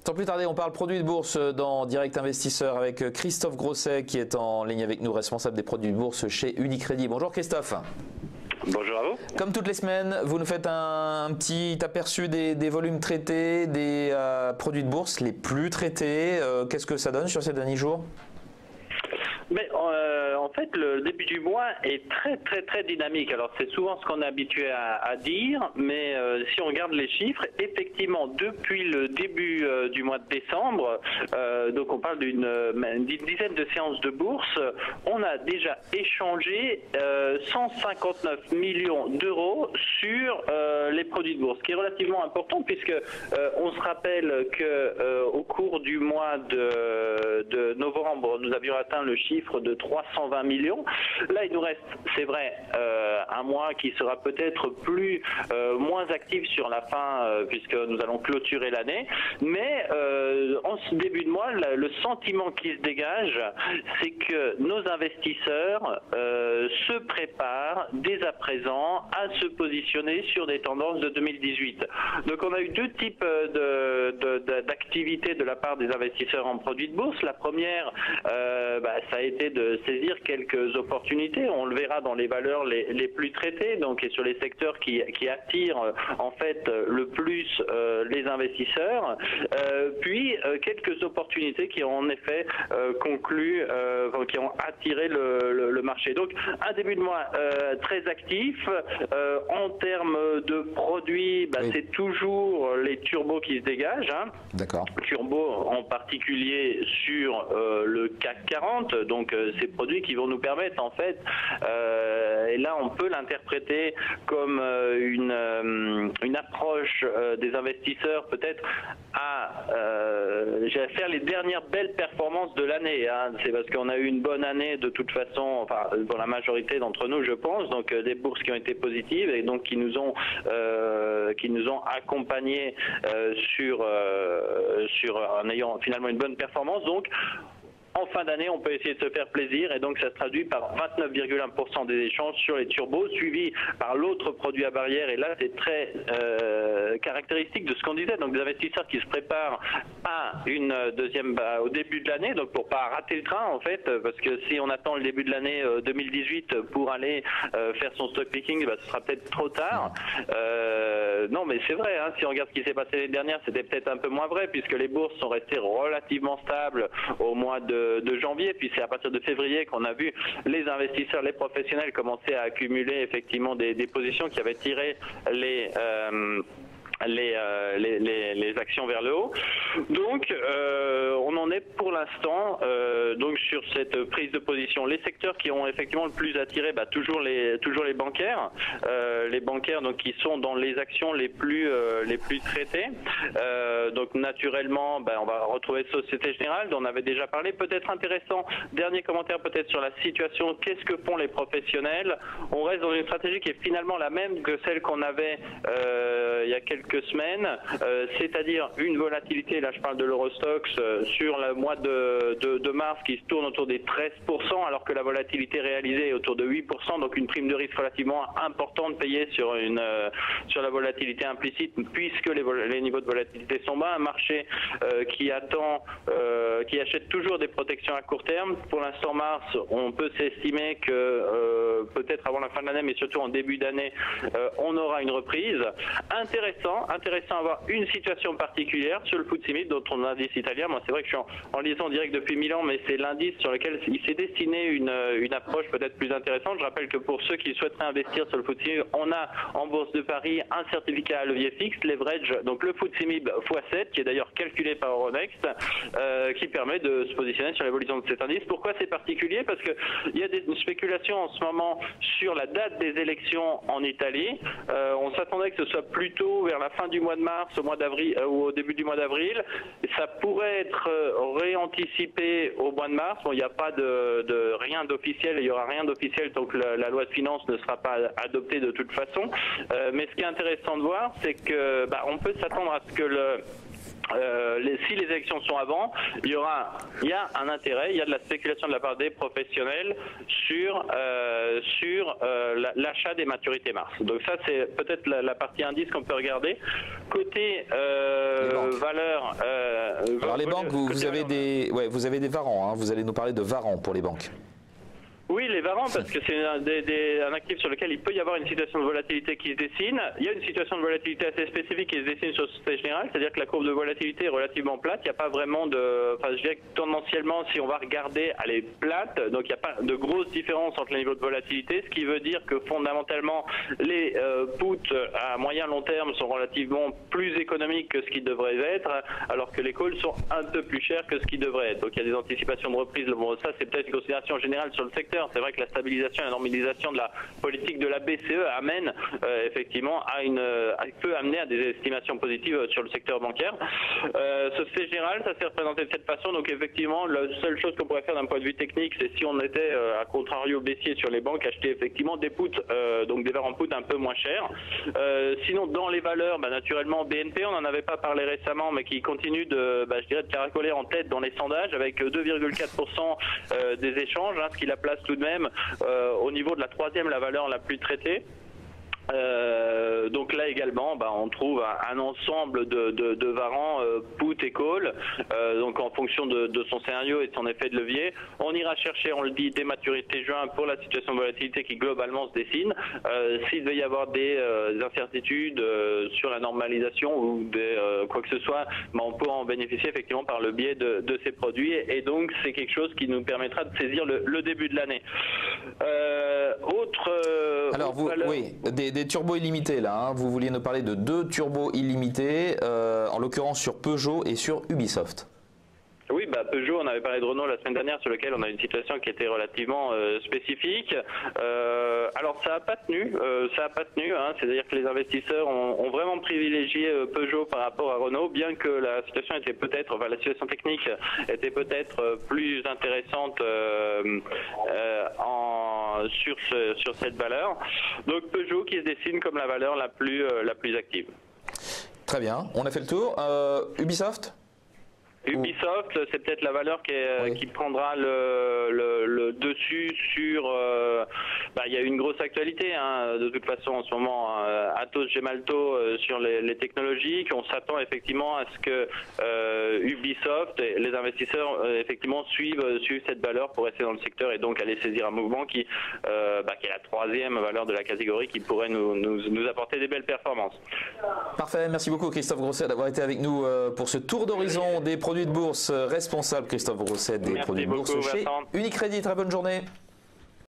Sans plus tarder, on parle produits de bourse dans Direct Investisseur avec Christophe Grosset qui est en ligne avec nous, responsable des produits de bourse chez Unicredit. Bonjour Christophe. Bonjour à vous. Comme toutes les semaines, vous nous faites un petit aperçu des volumes traités, des produits de bourse les plus traités. Qu'est-ce que ça donne sur ces derniers jours ? Mais en fait, le début du mois est très dynamique. Alors c'est souvent ce qu'on est habitué à dire, mais si on regarde les chiffres, effectivement, depuis le début du mois de décembre, donc on parle d'une dizaine de séances de bourse, on a déjà échangé 159 millions d'euros sur les produits de bourse, ce qui est relativement important puisque on se rappelle que au cours du mois de novembre, nous avions atteint le chiffre de 320 millions. Là, il nous reste, c'est vrai, un mois qui sera peut-être moins actif sur la fin, puisque nous allons clôturer l'année. Mais en ce début de mois, le sentiment qui se dégage, c'est que nos investisseurs se préparent dès à présent à se positionner sur des tendances de 2018. Donc, on a eu deux types d'activités de la part des investisseurs en produits de bourse. La première, ça a été de saisir quelques opportunités. On le verra dans les valeurs les plus traitées, donc et sur les secteurs qui attirent en fait le plus les investisseurs. Puis quelques opportunités qui ont en effet qui ont attiré le marché. Donc un début de mois très actif. En termes de produits, oui, c'est toujours les turbos qui se dégagent. Hein. D'accord. Turbos en particulier sur le CAC 40. Donc ces produits qui vont nous permettre en fait, et là on peut l'interpréter comme une approche des investisseurs peut-être à faire les dernières belles performances de l'année. Hein. C'est parce qu'on a eu une bonne année de toute façon, enfin pour la majorité d'entre nous je pense, donc des bourses qui ont été positives et donc qui nous ont accompagnés en ayant finalement une bonne performance. Donc en fin d'année, on peut essayer de se faire plaisir et donc ça se traduit par 29,1% des échanges sur les turbos, suivi par l'autre produit à barrière. Et là, c'est très caractéristique de ce qu'on disait. Donc des investisseurs qui se préparent à une deuxième au début de l'année, donc pour pas rater le train en fait, parce que si on attend le début de l'année 2018 pour aller faire son stock picking, ce sera peut-être trop tard. Non, mais c'est vrai. Hein, si on regarde ce qui s'est passé l'année dernière, c'était peut-être un peu moins vrai puisque les bourses sont restées relativement stables au mois de janvier, puis c'est à partir de février qu'on a vu les investisseurs, les professionnels commencer à accumuler effectivement des positions qui avaient tiré les actions vers le haut. Donc on en est pour l'instant donc sur cette prise de position. Les secteurs qui ont effectivement le plus attiré, toujours les bancaires, donc qui sont dans les actions les plus traitées. Donc naturellement, on va retrouver Société Générale dont on avait déjà parlé. Peut-être intéressant, dernier commentaire peut-être sur la situation. Qu'est-ce que font les professionnels? On reste dans une stratégie qui est finalement la même que celle qu'on avait il y a quelques semaines, c'est-à-dire une volatilité, là je parle de l'Eurostoxx, sur le mois de mars qui se tourne autour des 13%, alors que la volatilité réalisée est autour de 8%, donc une prime de risque relativement importante payée sur la volatilité implicite, puisque les niveaux de volatilité sont bas. Un marché qui achète toujours des protections à court terme. Pour l'instant mars, on peut s'estimer que peut-être avant la fin de l'année, mais surtout en début d'année, on aura une reprise. Intéressant à avoir une situation particulière sur le FTSE MIB, dont on a indice italien. Moi, c'est vrai que je suis en liaison directe depuis Milan, mais c'est l'indice sur lequel il s'est destiné une approche peut-être plus intéressante. Je rappelle que pour ceux qui souhaiteraient investir sur le FTSE MIB, on a en Bourse de Paris un certificat à levier fixe, leverage, donc le FTSE MIB x7, qui est d'ailleurs calculé par Euronext, qui permet de se positionner sur l'évolution de cet indice. Pourquoi c'est particulier? Parce qu'il y a des spéculations en ce moment sur la date des élections en Italie. On s'attendait que ce soit plutôt vers la fin du mois de mars, au mois d'avril ou au début du mois d'avril. Ça pourrait être réanticipé au mois de mars. Bon, il n'y a pas de rien d'officiel, il n'y aura rien d'officiel tant que la loi de finances ne sera pas adoptée de toute façon. Mais ce qui est intéressant de voir, c'est que on peut s'attendre à ce que si les élections sont avant, il y a un intérêt, il y a de la spéculation de la part des professionnels sur l'achat des maturités Mars. Donc ça, c'est peut-être la partie indice qu'on peut regarder. Côté valeur... Alors les banques, vous avez des varants, hein, vous allez nous parler de varants pour les banques. Oui, les varants, parce que c'est un actif sur lequel il peut y avoir une situation de volatilité qui se dessine. Il y a une situation de volatilité assez spécifique qui se dessine sur Société Générale, c'est-à-dire que la courbe de volatilité est relativement plate. Il n'y a pas vraiment de... Enfin, je dirais que tendanciellement, si on va regarder, elle est plate. Donc, il n'y a pas de grosse différence entre les niveaux de volatilité, ce qui veut dire que fondamentalement, les puts à moyen long terme sont relativement plus économiques que ce qu'ils devraient être, alors que les calls sont un peu plus chers que ce qu'ils devraient être. Donc, il y a des anticipations de reprise. Bon, ça, c'est peut-être une considération générale sur le secteur. C'est vrai que la stabilisation et la normalisation de la politique de la BCE amène effectivement peut amener à des estimations positives sur le secteur bancaire. Société Générale, ça s'est représenté de cette façon. Donc effectivement, la seule chose qu'on pourrait faire d'un point de vue technique, c'est si on était à contrario baissier sur les banques, acheter effectivement des puts, donc des varants puts un peu moins chers. Sinon, dans les valeurs, naturellement, BNP, on n'en avait pas parlé récemment, mais qui continue de caracoler en tête dans les sondages avec 2,4% des échanges, ce qui la place tout de même au niveau de la troisième, la valeur la plus traitée. Donc là également, on trouve un ensemble de varants put et call, donc en fonction de son scénario et de son effet de levier. On ira chercher, on le dit, des maturités juin pour la situation de volatilité qui globalement se dessine. S'il devait y avoir des incertitudes sur la normalisation ou quoi que ce soit, on peut en bénéficier effectivement par le biais de ces produits, et donc c'est quelque chose qui nous permettra de saisir le début de l'année. Alors oui, des turbos illimités là, hein. Vous vouliez nous parler de 2 turbos illimités, en l'occurrence sur Peugeot et sur Ubisoft. Oui, Peugeot, on avait parlé de Renault la semaine dernière, sur lequel on a une situation qui était relativement spécifique. Alors ça n'a pas tenu, c'est-à-dire que les investisseurs ont vraiment privilégié Peugeot par rapport à Renault, bien que la situation était peut-être, la situation technique était peut-être plus intéressante sur cette valeur. Donc Peugeot qui se dessine comme la valeur la plus active. Très bien, on a fait le tour. Ubisoft ? Ubisoft, c'est peut-être la valeur qui prendra le dessus sur... il y a une grosse actualité, de toute façon en ce moment, Atos, Gemalto sur les technologies, qu'on s'attend effectivement à ce que Ubisoft et les investisseurs effectivement suivent cette valeur pour rester dans le secteur et donc aller saisir un mouvement qui est la troisième valeur de la catégorie, qui pourrait nous apporter des belles performances. Parfait, merci beaucoup Christophe Grosset d'avoir été avec nous pour ce tour d'horizon des produits de bourse. Responsable Christophe Grosset des produits de bourse chez Unicredit. Très bonne journée.